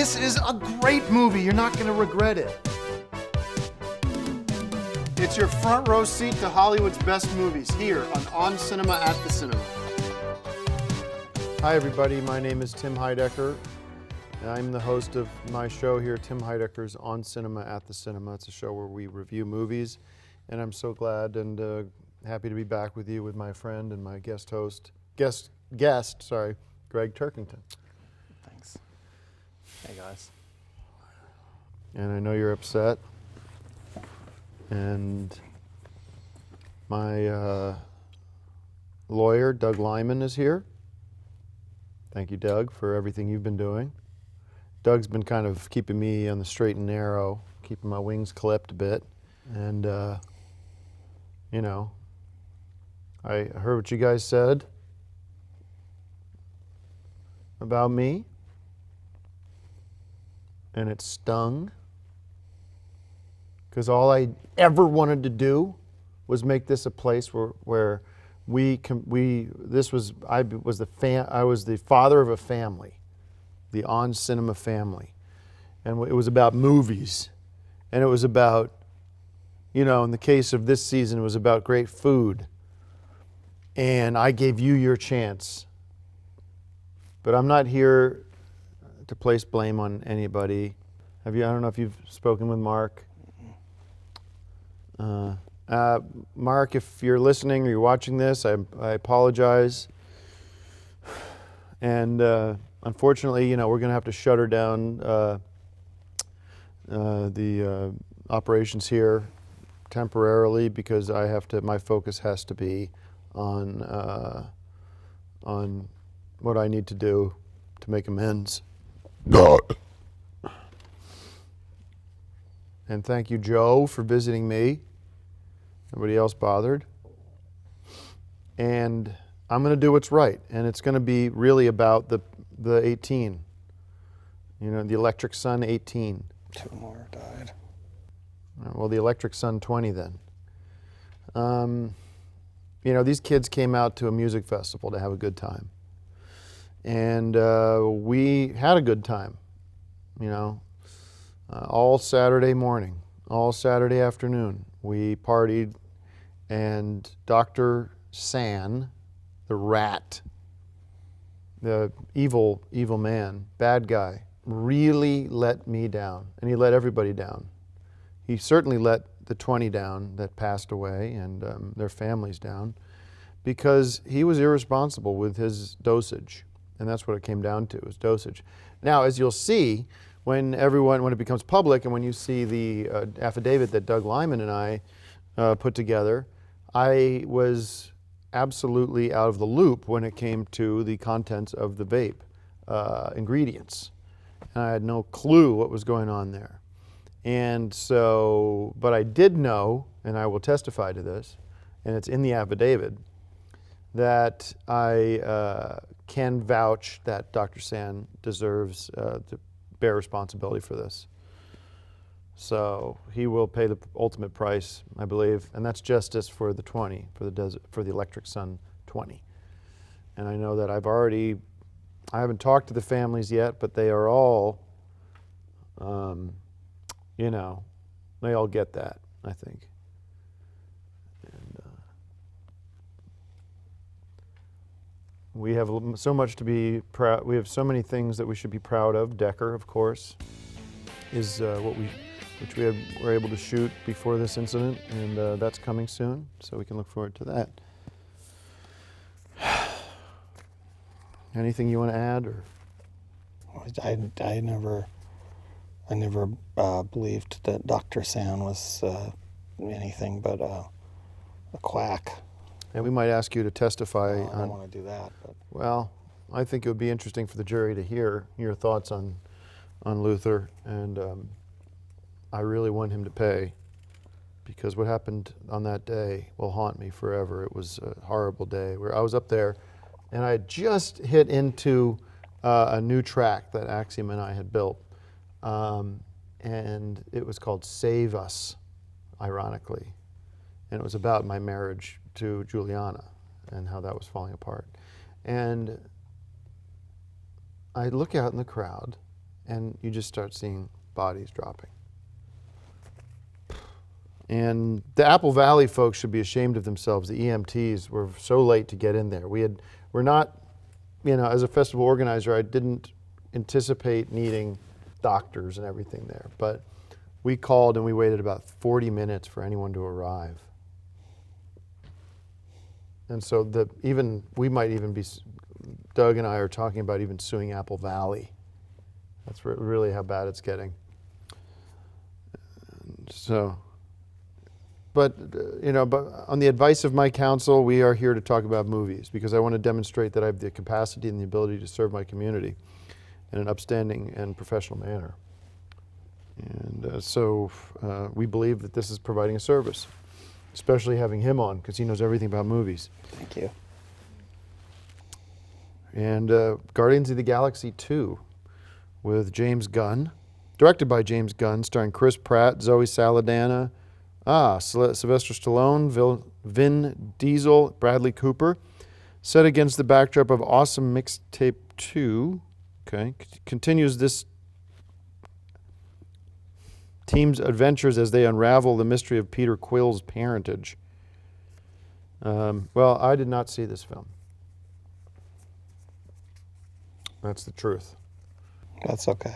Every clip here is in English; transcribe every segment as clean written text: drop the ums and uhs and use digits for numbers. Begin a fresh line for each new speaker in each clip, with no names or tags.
This is a great movie. You're not going to regret it. It's your front row seat to Hollywood's best movies here on Cinema at the Cinema. Hi everybody, my name is Tim Heidecker. I'm the host of my show here, Tim Heidecker's On Cinema at the Cinema. It's a show where we review movies, and I'm so glad and happy to be back with you with my friend and my guest, Gregg Turkington.
Thanks. Hey guys.
And I know you're upset. And my lawyer, Doug Liman, is here. Thank you, Doug, for everything you've been doing. Doug's been kind of keeping me on the straight and narrow, keeping my wings clipped a bit. And, you know, I heard what you guys said about me, and it stung. Because all I ever wanted to do was make this a place where I was the father of a family, the On Cinema family, and it was about movies, and it was about, you know, in the case of this season, it was about great food, and I gave you your chance. But I'm not here to place blame on anybody. I don't know if you've spoken with Mark. Mark, if you're listening or you're watching this, I apologize. And unfortunately, you know, we're going to have to shutter down the operations here temporarily because my focus has to be on what I need to do to make amends. And thank you, Joe, for visiting me. Nobody else bothered. And I'm going to do what's right. And it's going to be really about the 18. You know, the Electric Sun 18.
2 more died.
Well, the Electric Sun 20 then. You know, these kids came out to a music festival to have a good time. And we had a good time, you know, all Saturday morning, all Saturday afternoon. We partied, and Dr. San, the rat, the evil man, bad guy, really let me down, and he let everybody down. He certainly let the 20 down that passed away and their families down because he was irresponsible with his dosage, and that's what it came down to, is dosage. Now, as you'll see, when it becomes public and when you see the affidavit that Doug Liman and I put together, I was absolutely out of the loop when it came to the contents of the vape ingredients. And I had no clue what was going on there. And so, but I did know, and I will testify to this, and it's in the affidavit, that I can vouch that Dr. San deserves to bear responsibility for this. So he will pay the ultimate price, I believe, and that's justice for the 20, for the Electric Sun 20. And I know that I haven't talked to the families yet, but they are all, you know, they all get that, I think. And we have so much to be proud. We have so many things that we should be proud of. Decker, of course, is which we were able to shoot before this incident, and that's coming soon, so we can look forward to that. Anything you want to add, or?
I never believed that Dr. San was anything but a quack.
And we might ask you to testify
I don't want to do that. But.
Well, I think it would be interesting for the jury to hear your thoughts on Luther, and I really want him to pay, because what happened on that day will haunt me forever. It was a horrible day where I was up there, and I had just hit into a new track that Axiom and I had built, and it was called Save Us, ironically, and it was about my marriage to Juliana and how that was falling apart. And I look out in the crowd, and you just start seeing bodies dropping. And the Apple Valley folks should be ashamed of themselves. The EMTs were so late to get in there. We're not, as a festival organizer, I didn't anticipate needing doctors and everything there. But we called and we waited about 40 minutes for anyone to arrive. And so Doug and I are talking about even suing Apple Valley. That's really how bad it's getting. So, but on the advice of my counsel, we are here to talk about movies because I want to demonstrate that I have the capacity and the ability to serve my community in an upstanding and professional manner. And so we believe that this is providing a service, especially having him on because he knows everything about movies.
Thank you.
And Guardians of the Galaxy 2 with James Gunn, directed by James Gunn, starring Chris Pratt, Zoe Saldana, Sylvester Stallone, Vin Diesel, Bradley Cooper, set against the backdrop of Awesome Mixtape 2. Okay, continues this team's adventures as they unravel the mystery of Peter Quill's parentage. Well, I did not see this film. That's the truth.
That's okay.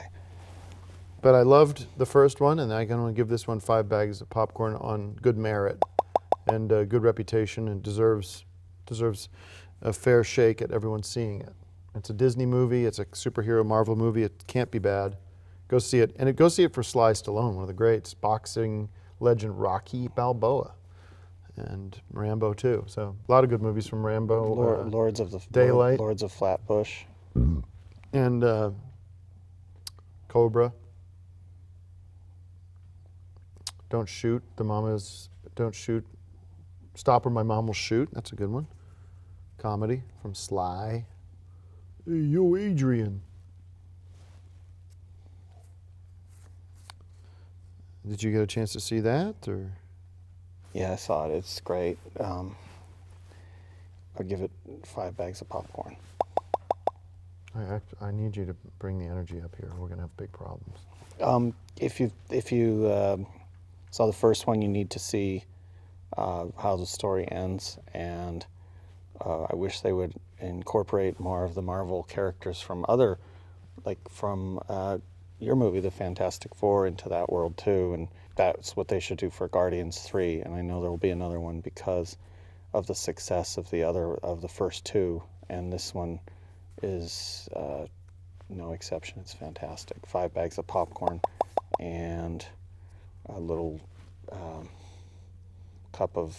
But I loved the first one, and I'm going to give this one 5 bags of popcorn on good merit and good reputation, and deserves a fair shake at everyone seeing it. It's a Disney movie. It's a superhero Marvel movie. It can't be bad. Go see it. And go see it for Sly Stallone, one of the greats, boxing legend Rocky Balboa, and Rambo too. So a lot of good movies from Rambo.
Lords of
Daylight.
Lords of Flatbush.
And Cobra. Don't shoot. Don't shoot. Stop or my mom will shoot. That's a good one. Comedy from Sly. Hey, yo, Adrian. Did you get a chance to see that, or?
Yeah, I saw it. It's great. I'll give it 5 bags of popcorn.
I need you to bring the energy up here. We're gonna have big problems.
If you saw the first one, you need to see how the story ends, and I wish they would incorporate more of the Marvel characters from your movie, The Fantastic Four, into that world too, and that's what they should do for Guardians 3. And I know there will be another one because of the success of the first two, and this one is no exception. It's fantastic. 5 bags of popcorn and a little cup of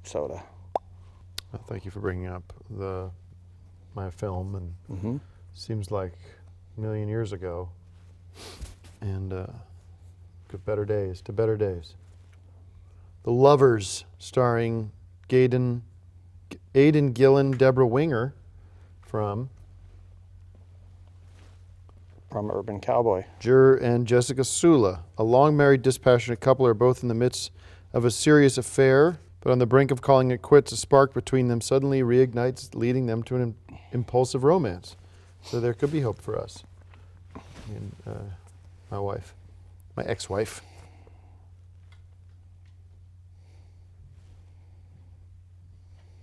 soda.
Well, thank you for bringing up my film, and seems like a million years ago, and better days to better days. The Lovers, starring Aidan Gillen, Deborah Winger from
Urban Cowboy.
And Jessica Sula. A long-married, dispassionate couple are both in the midst of a serious affair, but on the brink of calling it quits, a spark between them suddenly reignites, leading them to an impulsive romance. So there could be hope for us. And my ex-wife.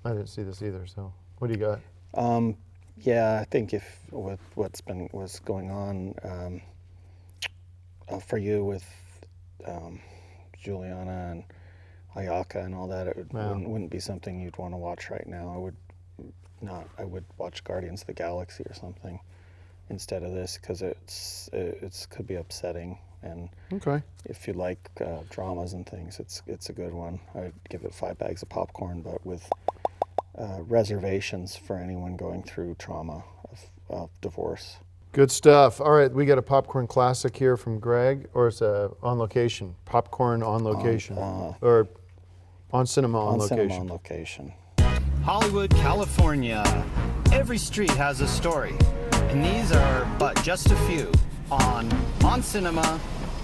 I didn't see this either, so what do you got?
Yeah, I think if with what's going on for you with Juliana and Ayaka and all that, it wouldn't be something you'd want to watch right now. I would watch Guardians of the Galaxy or something instead of this, because it's could be upsetting. And
okay,
if you like dramas and things, it's a good one. I'd give it 5 bags of popcorn, but with reservations for anyone going through trauma of divorce.
Good stuff. All right, we got a popcorn classic here from Gregg, or it's On Location. Popcorn on location, or On Cinema on Location.
Cinema on Location.
Hollywood, California. Every street has a story, and these are but just a few on Cinema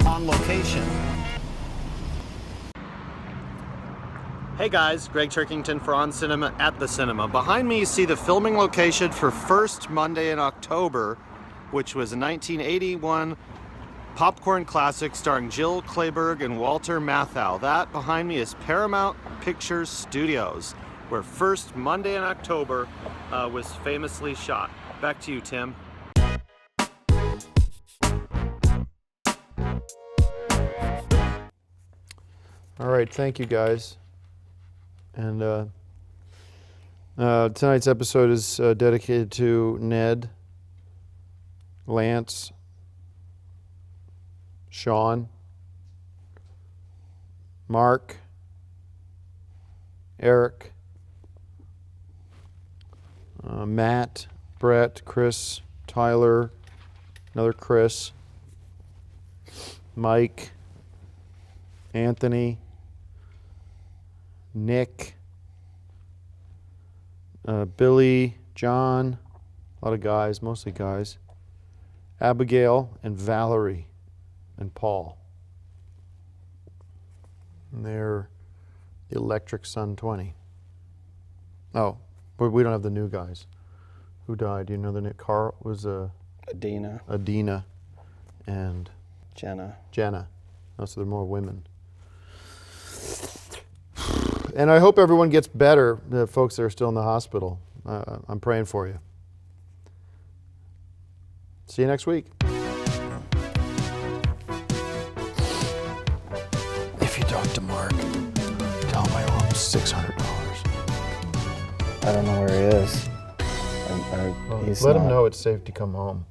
on Location. Hey guys, Greg Turkington for On Cinema at the Cinema. Behind me you see the filming location for First Monday in October,
which was a 1981 popcorn classic starring Jill Clayburgh and Walter Matthau. That behind me is Paramount Pictures Studios, where First Monday in October was famously shot. Back to you, Tim.
All right, thank you guys. And tonight's episode is dedicated to Ned, Lance, Sean, Mark, Eric, Matt, Brett, Chris, Tyler, another Chris, Mike, Anthony, Nick, Billy, John, a lot of guys, mostly guys, Abigail, and Valerie, and Paul. And they're the Electric Sun 20. Oh, but we don't have the new guys. Who died? Do you know the name? Carl was
Adina,
and
Jenna.
Oh, so there are more women. And I hope everyone gets better, the folks that are still in the hospital. I'm praying for you. See you next week. If you talk to Mark, tell him I owe him $600.
I don't know where he is.
Let him know it's safe to come home.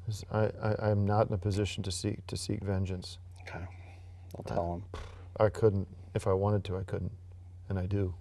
'Cause I'm not in a position to seek vengeance.
Okay, I'll tell him.
I couldn't. If I wanted to, I couldn't. And I do.